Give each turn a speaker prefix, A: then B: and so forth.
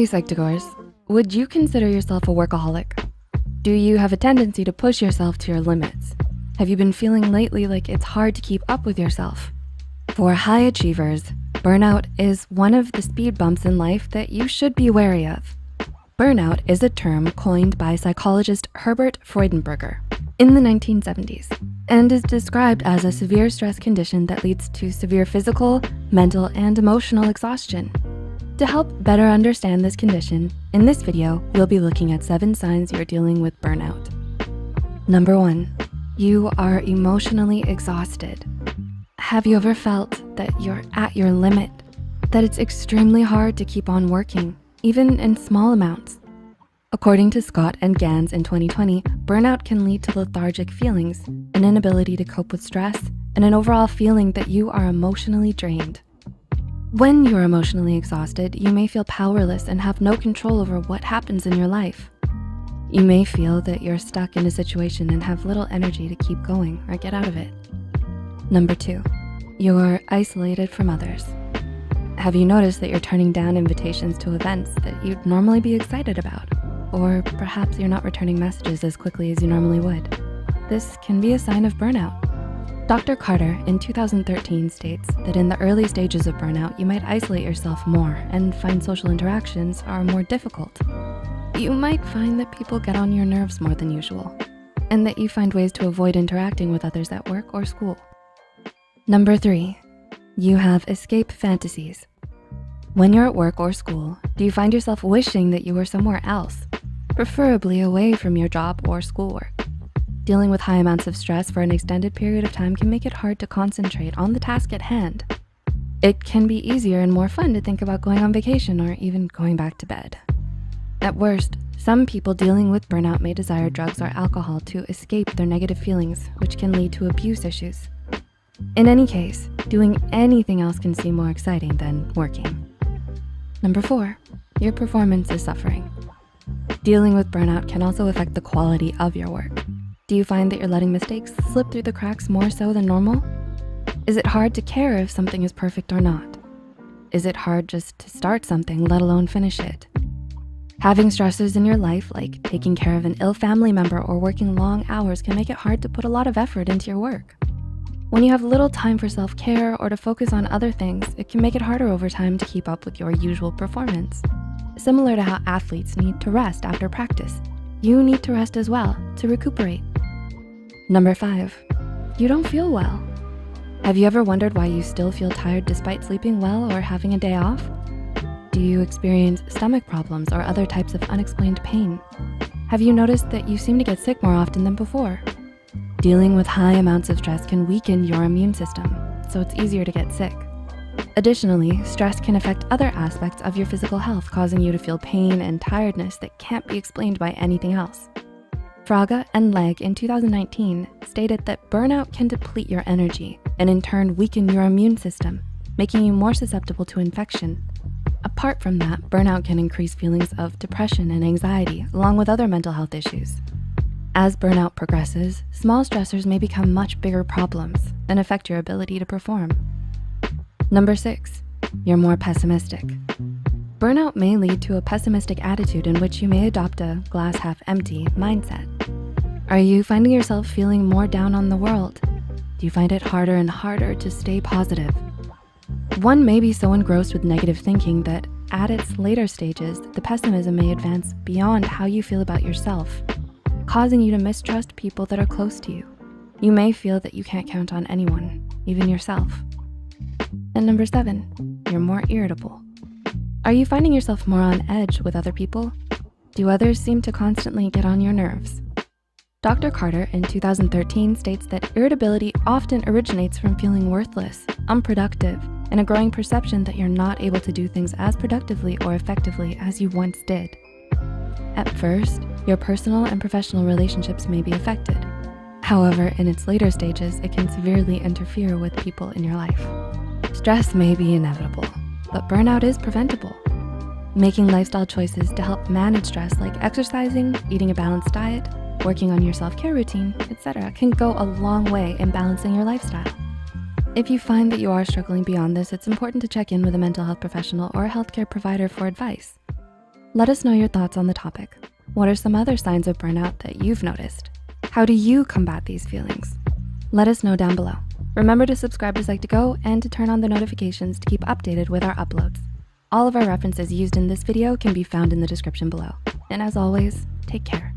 A: Hey Psych2Goers, would you consider yourself a workaholic? Do you have a tendency to push yourself to your limits? Have you been feeling lately like it's hard to keep up with yourself? For high achievers, burnout is one of the speed bumps in life that you should be wary of. Burnout is a term coined by psychologist Herbert Freudenberger in the 1970s and is described as a severe stress condition that leads to severe physical, mental, and emotional exhaustion. To help better understand this condition, in this video, we'll be looking at 7 signs you're dealing with burnout. Number 1, you are emotionally exhausted. Have you ever felt that you're at your limit? That it's extremely hard to keep on working, even in small amounts? According to Scott and Gans in 2020, burnout can lead to lethargic feelings, an inability to cope with stress, and an overall feeling that you are emotionally drained. When you're emotionally exhausted, you may feel powerless and have no control over what happens in your life. You may feel that you're stuck in a situation and have little energy to keep going or get out of it. Number 2, you're isolated from others. Have you noticed that you're turning down invitations to events that you'd normally be excited about? Or perhaps you're not returning messages as quickly as you normally would. This can be a sign of burnout. Dr. Carter in 2013 states that in the early stages of burnout, you might isolate yourself more and find social interactions are more difficult. You might find that people get on your nerves more than usual, and that you find ways to avoid interacting with others at work or school. Number 3, you have escape fantasies. When you're at work or school, do you find yourself wishing that you were somewhere else, preferably away from your job or schoolwork? Dealing with high amounts of stress for an extended period of time can make it hard to concentrate on the task at hand. It can be easier and more fun to think about going on vacation or even going back to bed. At worst, some people dealing with burnout may desire drugs or alcohol to escape their negative feelings, which can lead to abuse issues. In any case, doing anything else can seem more exciting than working. Number 4, your performance is suffering. Dealing with burnout can also affect the quality of your work. Do you find that you're letting mistakes slip through the cracks more so than normal? Is it hard to care if something is perfect or not? Is it hard just to start something, let alone finish it? Having stressors in your life, like taking care of an ill family member or working long hours, can make it hard to put a lot of effort into your work. When you have little time for self-care or to focus on other things, it can make it harder over time to keep up with your usual performance. Similar to how athletes need to rest after practice, you need to rest as well to recuperate. Number 5, you don't feel well. Have you ever wondered why you still feel tired despite sleeping well or having a day off? Do you experience stomach problems or other types of unexplained pain? Have you noticed that you seem to get sick more often than before? Dealing with high amounts of stress can weaken your immune system, so it's easier to get sick. Additionally, stress can affect other aspects of your physical health, causing you to feel pain and tiredness that can't be explained by anything else. Fraga and Legg in 2019 stated that burnout can deplete your energy and in turn weaken your immune system, making you more susceptible to infection. Apart from that, burnout can increase feelings of depression and anxiety, along with other mental health issues. As burnout progresses, small stressors may become much bigger problems and affect your ability to perform. Number 6, you're more pessimistic. Burnout may lead to a pessimistic attitude in which you may adopt a glass half empty mindset. Are you finding yourself feeling more down on the world? Do you find it harder and harder to stay positive? One may be so engrossed with negative thinking that at its later stages, the pessimism may advance beyond how you feel about yourself, causing you to mistrust people that are close to you. You may feel that you can't count on anyone, even yourself. And number 7, you're more irritable. Are you finding yourself more on edge with other people? Do others seem to constantly get on your nerves? Dr. Carter in 2013 states that irritability often originates from feeling worthless, unproductive, and a growing perception that you're not able to do things as productively or effectively as you once did. At first, your personal and professional relationships may be affected. However, in its later stages, it can severely interfere with people in your life. Stress may be inevitable, but burnout is preventable. Making lifestyle choices to help manage stress, like exercising, eating a balanced diet, working on your self-care routine, etc., can go a long way in balancing your lifestyle. If you find that you are struggling beyond this, it's important to check in with a mental health professional or a healthcare provider for advice. Let us know your thoughts on the topic. What are some other signs of burnout that you've noticed? How do you combat these feelings? Let us know down below. Remember to subscribe to Psych2Go and to turn on the notifications to keep updated with our uploads. All of our references used in this video can be found in the description below. And as always, take care.